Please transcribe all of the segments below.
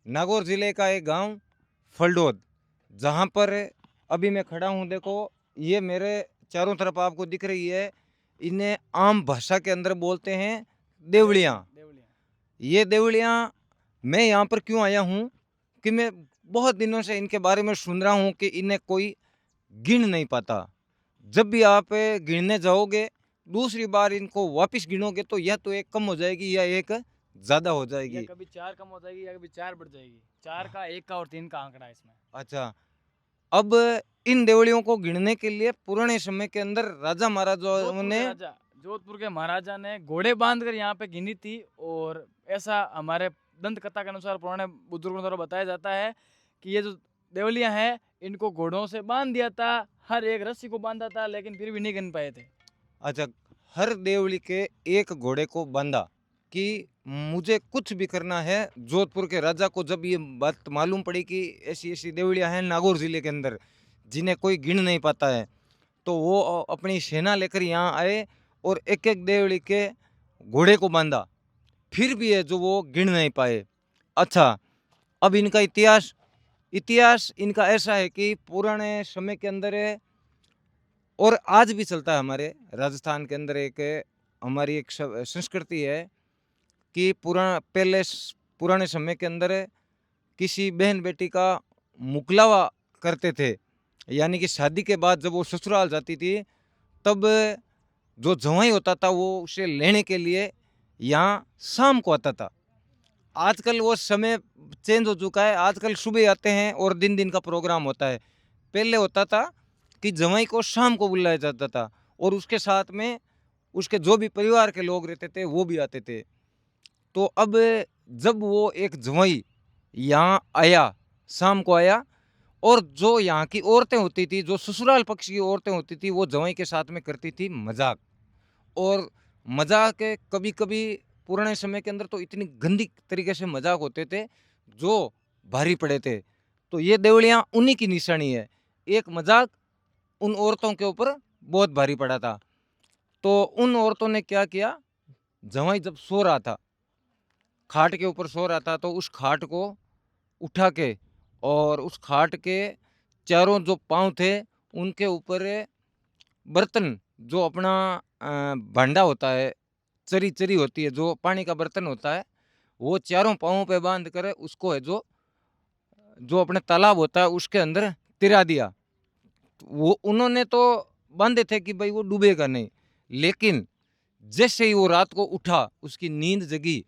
नागौर जिले का एक गांव फलडोद, जहां पर अभी मैं खड़ा हूं। देखो, ये मेरे चारों तरफ आपको दिख रही है। इन्हें आम भाषा के अंदर बोलते हैं देवड़ियाँ। देवलिया। ये देवड़ियाँ, मैं यहाँ पर क्यों आया हूँ कि मैं बहुत दिनों से इनके बारे में सुन रहा हूँ कि इन्हें कोई गिन नहीं पाता। जब भी आप गिनने जाओगे, दूसरी बार इनको वापस गिनोगे तो या तो एक कम हो जाएगी या एक ज़्यादा हो या जाएगी। कभी 4 कम हो जाएगी या कभी 4 बढ़ जाएगी। 4 का, 1 का और 3 का आंकड़ा है इसमें। अच्छा, अब इन देवड़ियों को गिनने के लिए पुराने समय के अंदर राजा महाराजाओं जोधपुर ने। के राजा जोधपुर के महाराजा ने घोड़े बांधकर यहाँ पे गिनी थी। और ऐसा हमारे दंत कथा के अनुसार पुराने बुजुर्गों द्वारा बताया जाता है कि ये जो देवलियां हैं इनको घोड़ों से बांध दिया था। हर एक रस्सी को बांधा था लेकिन फिर भी नहीं गिन पाए थे। अच्छा, हर देवड़ी के एक घोड़े को बांधा कि मुझे कुछ भी करना है। जोधपुर के राजा को जब ये बात मालूम पड़ी कि ऐसी ऐसी देवड़ियां हैं नागौर जिले के अंदर जिन्हें कोई गिन नहीं पाता है, तो वो अपनी सेना लेकर यहाँ आए और एक एक देवड़ी के घोड़े को बांधा। फिर भी है जो वो गिन नहीं पाए। अच्छा, अब इनका इतिहास इतिहास इनका ऐसा है कि पुराने समय के अंदर है और आज भी चलता है। हमारे राजस्थान के अंदर एक हमारी एक संस्कृति है कि पुराने समय के अंदर किसी बहन बेटी का मुकलावा करते थे। यानी कि शादी के बाद जब वो ससुराल जाती थी, तब जो जवाई होता था वो उसे लेने के लिए यहाँ शाम को आता था। आजकल वो समय चेंज हो चुका है। आजकल सुबह आते हैं और दिन दिन का प्रोग्राम होता है। पहले होता था कि जवाई को शाम को बुलाया जाता था और उसके साथ में उसके जो भी परिवार के लोग रहते थे वो भी आते थे। तो अब जब वो एक जवाई यहाँ आया, शाम को आया, और जो यहाँ की औरतें होती थी, जो ससुराल पक्ष की औरतें होती थी, वो जवाई के साथ में करती थी मजाक। और मजाक कभी कभी पुराने समय के अंदर तो इतनी गंदी तरीके से मजाक होते थे जो भारी पड़े थे। तो ये देवड़ियाँ उन्हीं की निशानी है। एक मजाक उन औरतों के ऊपर बहुत भारी पड़ा था। तो उन औरतों ने क्या किया, जवाई जब सो रहा था, खाट के ऊपर सो रहा था, तो उस खाट को उठा के और उस खाट के चारों जो पांव थे उनके ऊपर बर्तन, जो अपना भांडा होता है, चरी चरी होती है, जो पानी का बर्तन होता है, वो चारों पाँवों पे बांध कर उसको है जो जो अपने तालाब होता है उसके अंदर तिरा दिया। वो उन्होंने तो बांधे थे कि भाई वो डूबेगा नहीं, लेकिन जैसे ही वो रात को उठा, उसकी नींद जगी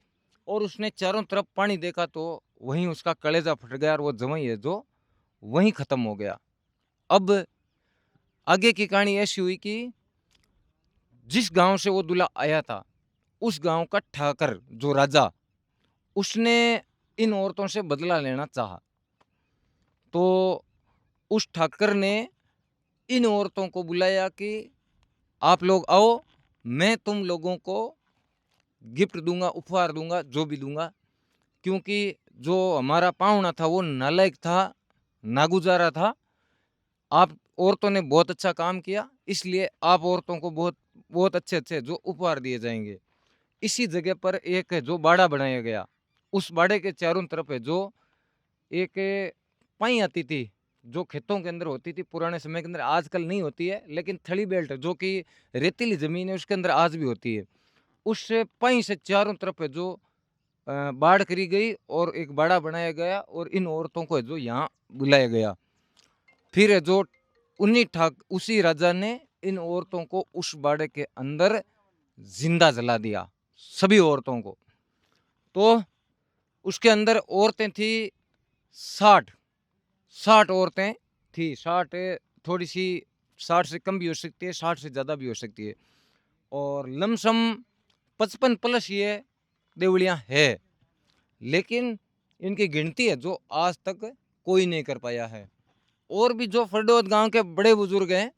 और उसने चारों तरफ पानी देखा, तो वहीं उसका कलेजा फट गया और वो जवाई है जो वहीं खत्म हो गया। अब आगे की कहानी ऐसी हुई कि जिस गांव से वो दूल्हा आया था, उस गांव का ठाकर जो राजा, उसने इन औरतों से बदला लेना चाहा। तो उस ठाकर ने इन औरतों को बुलाया कि आप लोग आओ, मैं तुम लोगों को गिफ्ट दूंगा, उपहार दूंगा, जो भी दूंगा। क्योंकि जो हमारा पाहुणा था वो नालायक था, नागुजारा था। आप औरतों ने बहुत अच्छा काम किया, इसलिए आप औरतों को बहुत बहुत अच्छे अच्छे जो उपहार दिए जाएंगे। इसी जगह पर एक जो बाड़ा बनाया गया, उस बाड़े के चारों तरफ है जो एक पाई आती थी, जो खेतों के अंदर होती थी पुराने समय के अंदर, आजकल नहीं होती है, लेकिन थली बेल्ट जो कि रेतीली जमीन है उसके अंदर आज भी होती है। उस पाई से चारों तरफ है जो बाढ़ करी गई और एक बाड़ा बनाया गया और इन औरतों को है जो यहाँ बुलाया गया। फिर है जो उसी राजा ने इन औरतों को उस बाड़े के अंदर जिंदा जला दिया, सभी औरतों को। तो उसके अंदर औरतें थी 60, 60 औरतें थी। 60 थोड़ी सी, 60 से कम भी हो सकती है, 60 से ज़्यादा भी हो सकती है। और लमसम 55 प्लस ये देवड़ियाँ है, लेकिन इनकी गिनती है जो आज तक कोई नहीं कर पाया है। और भी जो फरडोद गांव के बड़े बुजुर्ग हैं,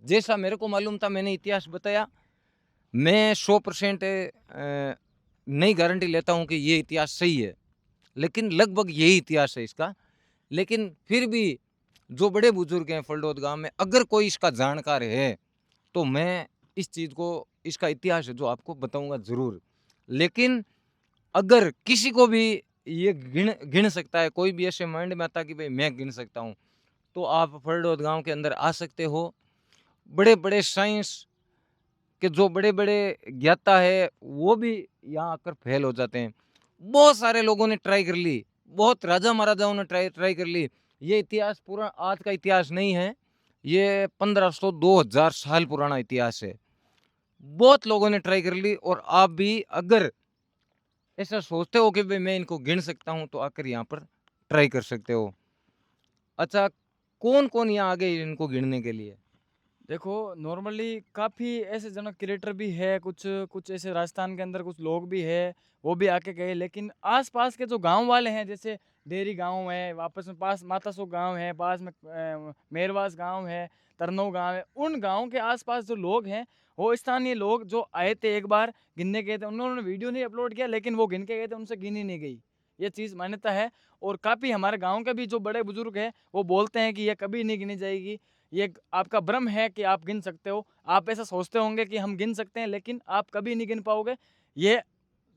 जैसा मेरे को मालूम था मैंने इतिहास बताया। मैं 100% नहीं गारंटी लेता हूँ कि ये इतिहास सही है, लेकिन लगभग यही इतिहास है इसका। लेकिन फिर भी जो बड़े बुजुर्ग हैं फलडोद गांव में, अगर कोई इसका जानकार है तो मैं इस चीज़ को, इसका इतिहास है जो आपको बताऊंगा ज़रूर। लेकिन अगर किसी को भी ये गिन गिन सकता है, कोई भी ऐसे माइंड में आता कि भाई मैं गिन सकता हूँ, तो आप फरडोद गांव के अंदर आ सकते हो। बड़े बड़े साइंस के जो बड़े बड़े ज्ञाता है वो भी यहाँ आकर फेल हो जाते हैं। बहुत सारे लोगों ने ट्राई कर ली, बहुत राजा महाराजाओं ने ट्राई ट्राई कर ली। ये इतिहास पूरा आज का इतिहास नहीं है, ये 1500-2000 साल पुराना इतिहास है। बहुत लोगों ने ट्राई कर ली, और आप भी अगर ऐसा सोचते हो कि भाई मैं इनको गिन सकता हूँ, तो आकर यहाँ पर ट्राई कर सकते हो। अच्छा, कौन कौन यहाँ आ गए इनको गिनने के लिए? देखो नॉर्मली काफ़ी ऐसे जनक क्रिएटर भी है, कुछ कुछ ऐसे राजस्थान के अंदर कुछ लोग भी है, वो भी आके गए। लेकिन आसपास के जो गांव वाले हैं, जैसे डेरी गांव है, वापस में पास मातासो गांव है, पास में मेरवास गांव है, तरनऊ गांव है, उन गांव के आसपास जो लोग हैं, वो स्थानीय लोग जो आए थे एक बार गिनने गए थे, उन्होंने वीडियो नहीं अपलोड किया, लेकिन वो गिन के गए थे, उनसे गिनी नहीं गई। ये चीज़ मान्यता है। और काफ़ी हमारे गाँव के भी जो बड़े बुजुर्ग हैं, वो बोलते हैं कि ये कभी नहीं गिनी जाएगी, ये एक आपका भ्रम है कि आप गिन सकते हो। आप ऐसा सोचते होंगे कि हम गिन सकते हैं, लेकिन आप कभी नहीं गिन पाओगे। ये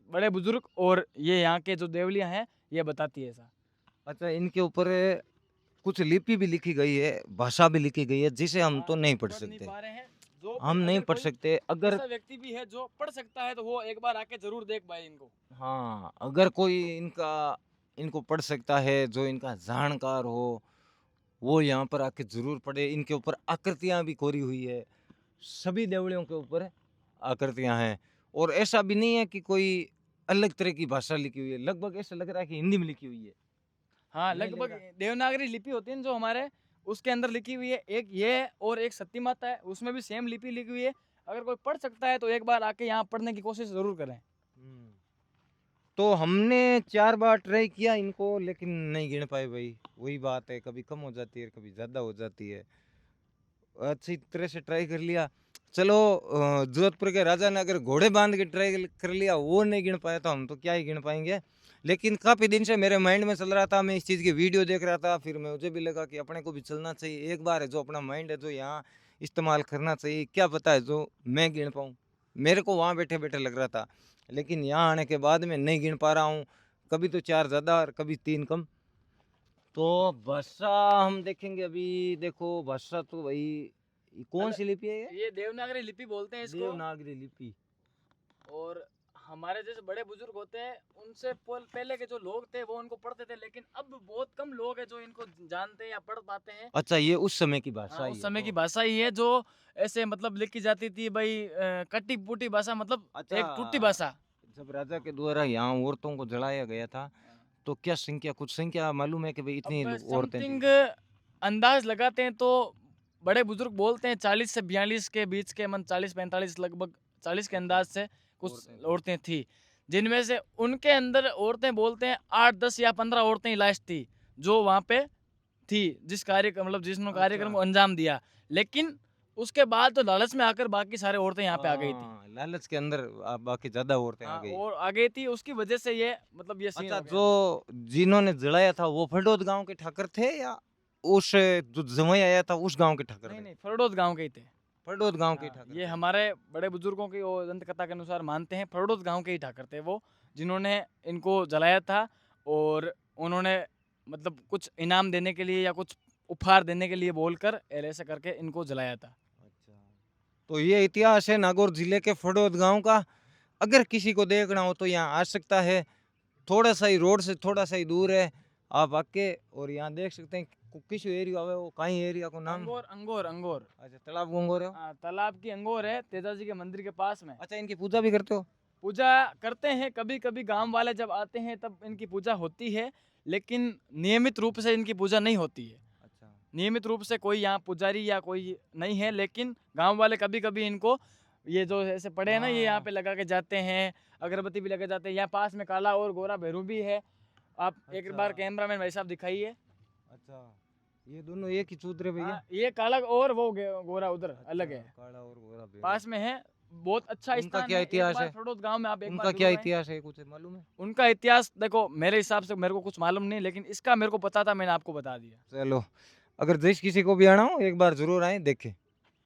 बड़े बुजुर्ग और ये यहाँ के जो देवलियाँ हैं, ये बताती है ऐसा। अच्छा, इनके ऊपर कुछ लिपि भी लिखी गई है, भाषा भी लिखी गई है, जिसे हम तो नहीं पढ़ नहीं सकते। पा रहे हैं। जो हम नहीं अगर पढ़ कोई सकते। अगर ऐसा व्यक्ति भी है जो पढ़ सकता है, तो वो एक बार आके जरूर देख पाए इनको। हाँ, अगर कोई इनको पढ़ सकता है, जो इनका जानकार हो, वो यहाँ पर आके जरूर पढ़े। इनके ऊपर आकृतियाँ भी कोरी हुई है, सभी देवलियों के ऊपर आकृतियाँ हैं। और ऐसा भी नहीं है कि कोई अलग तरह की भाषा लिखी हुई है, लगभग ऐसा लग रहा है कि हिंदी में लिखी हुई है। हाँ, नहीं लग लगभग रहा? देवनागरी लिपि होती है ना जो हमारे, उसके अंदर लिखी हुई है। एक ये है और एक सती माता है, उसमें भी सेम लिपि लिखी हुई है। अगर कोई पढ़ सकता है तो एक बार आके यहाँ पढ़ने की कोशिश जरूर करें। तो हमने 4 बार ट्राई किया इनको, लेकिन नहीं गिन पाए भाई। वही बात है, कभी कम हो जाती है, कभी ज़्यादा हो जाती है। अच्छी तरह से ट्राई कर लिया। चलो, जोधपुर के राजा ने अगर घोड़े बांध के ट्राई कर लिया, वो नहीं गिन पाया, तो हम तो क्या ही गिन पाएंगे। लेकिन काफ़ी दिन से मेरे माइंड में चल रहा था, मैं इस चीज़ की वीडियो देख रहा था, फिर मुझे भी लगा कि अपने को भी चलना चाहिए। एक बार है जो अपना माइंड है जो यहाँ इस्तेमाल करना चाहिए, क्या पता है जो मैं गिन पाऊँ। मेरे को वहाँ बैठे बैठे लग रहा था, लेकिन यहाँ आने के बाद में नहीं गिन पा रहा हूँ। कभी तो 4 ज़्यादा और कभी 3 कम। तो भाषा हम देखेंगे अभी। देखो, भाषा तो भाई कौन सी लिपि है ये? ये देवनागरी लिपि बोलते हैं इसको। देवनागरी लिपि। और हमारे जैसे बड़े बुजुर्ग होते हैं, उनसे पहले के जो लोग थे वो उनको पढ़ते थे, लेकिन अब बहुत कम लोग हैं जो इनको जानते हैं या पढ़ पाते हैं। अच्छा, ये उस समय की भाषा हाँ, ही उस है समय की तो। भाषा ही है जो ऐसे मतलब लिखी जाती थी भाई, कटी पुटी भाषा, मतलब अच्छा, एक टूटी भाषा। जब राजा के द्वारा यहाँ औरतों को जलाया गया था, तो क्या संख्या, कुछ संख्या मालूम है कि भाई इतनी अब औरतें थी? समथिंग अंदाज लगाते हैं तो बड़े बुजुर्ग बोलते हैं 40 से 42 के बीच के, मन 40-45 लगभग 40 के अंदाज से कुछ औरतें थी। औरतें थी, जिनमें से उनके अंदर औरतें बोलते हैं 8, 10 या 15 औरतें ही लास्ट थी जो वहाँ पे थी, जिस कार्य मतलब जिसने कार्यक्रम को अच्छा। अंजाम दिया। लेकिन उसके बाद तो लालच में आकर बाकी सारे औरतें यहाँ पे आ गई थी। हाँ, लालच के अंदर बाकी ज्यादा औरतें आ हाँ, गई। और आ गई थी, उसकी वजह से ये मतलब ये सीन अच्छा, हो गया जो था। जिन्होंने जलाया था वो फरडोद गांव के ठाकर थे, या उस जो जमाई आया था उस गांव के ठाकर नहीं थे? नहीं, फरडोद गांव के ही थे। फरडोद गांव के हाँ, ठाकर ये थे। हमारे बड़े बुजुर्गों की वो दंत कथा के अनुसार मानते हैं, फरडोद गांव के ही ठाकर थे वो, जिन्होंने इनको जलाया था। और उन्होंने मतलब कुछ इनाम देने के लिए या कुछ उपहार देने के लिए बोलकर ऐसे करके इनको जलाया था। अच्छा, तो ये इतिहास है नागौर जिले के फरडोद गांव का। अगर किसी को देखना हो तो यहाँ आ सकता है। थोड़ा सा ही रोड से थोड़ा सा ही दूर है, आप आके और यहाँ देख सकते हैं। किस एरिया है वो, कहीं एरिया को नाम? अंगोर अंगोर अंगोर। अच्छा, तालाब गंगोर है वो? हाँ, तालाब की अंगोर है, तेजाजी के मंदिर के पास में। अच्छा, इनकी पूजा भी करते हो? पूजा करते हैं, कभी कभी गांव वाले जब आते हैं तब इनकी पूजा होती है, लेकिन नियमित रूप से इनकी पूजा नहीं होती है। अच्छा। नियमित रूप से कोई यहाँ पुजारी या कोई नहीं है, लेकिन गांव वाले कभी कभी इनको ये जो ऐसे पड़े हैं ना, ये यहाँ हाँ। पे लगा के जाते हैं, अगरबत्ती भी लगे जाते हैं। यहाँ पास में काला और गोरा भैरू भी है। आप एक बार अच्छा। कैमरामैन भाई साहब दिखाइए। अच्छा, ये दोनों एक ही चूत भैया? हाँ, ये काला और वो गोरा उधर अलग है, अच्छा, काला और गोरा भेड़। पास में है। बहुत अच्छा उनका स्थान क्या है, एक इतिहास बार है? फड़ोद गांव में आप एक उनका बार क्या जरूर आएं। इतिहास है, कुछ मालूम है? उनका इतिहास देखो, मेरे हिसाब से मेरे को कुछ मालूम नहीं, लेकिन इसका मेरे को पता था, मैंने आपको बता दिया। चलो, अगर देश किसी को भी आना हो एक बार जरूर आए, देखें।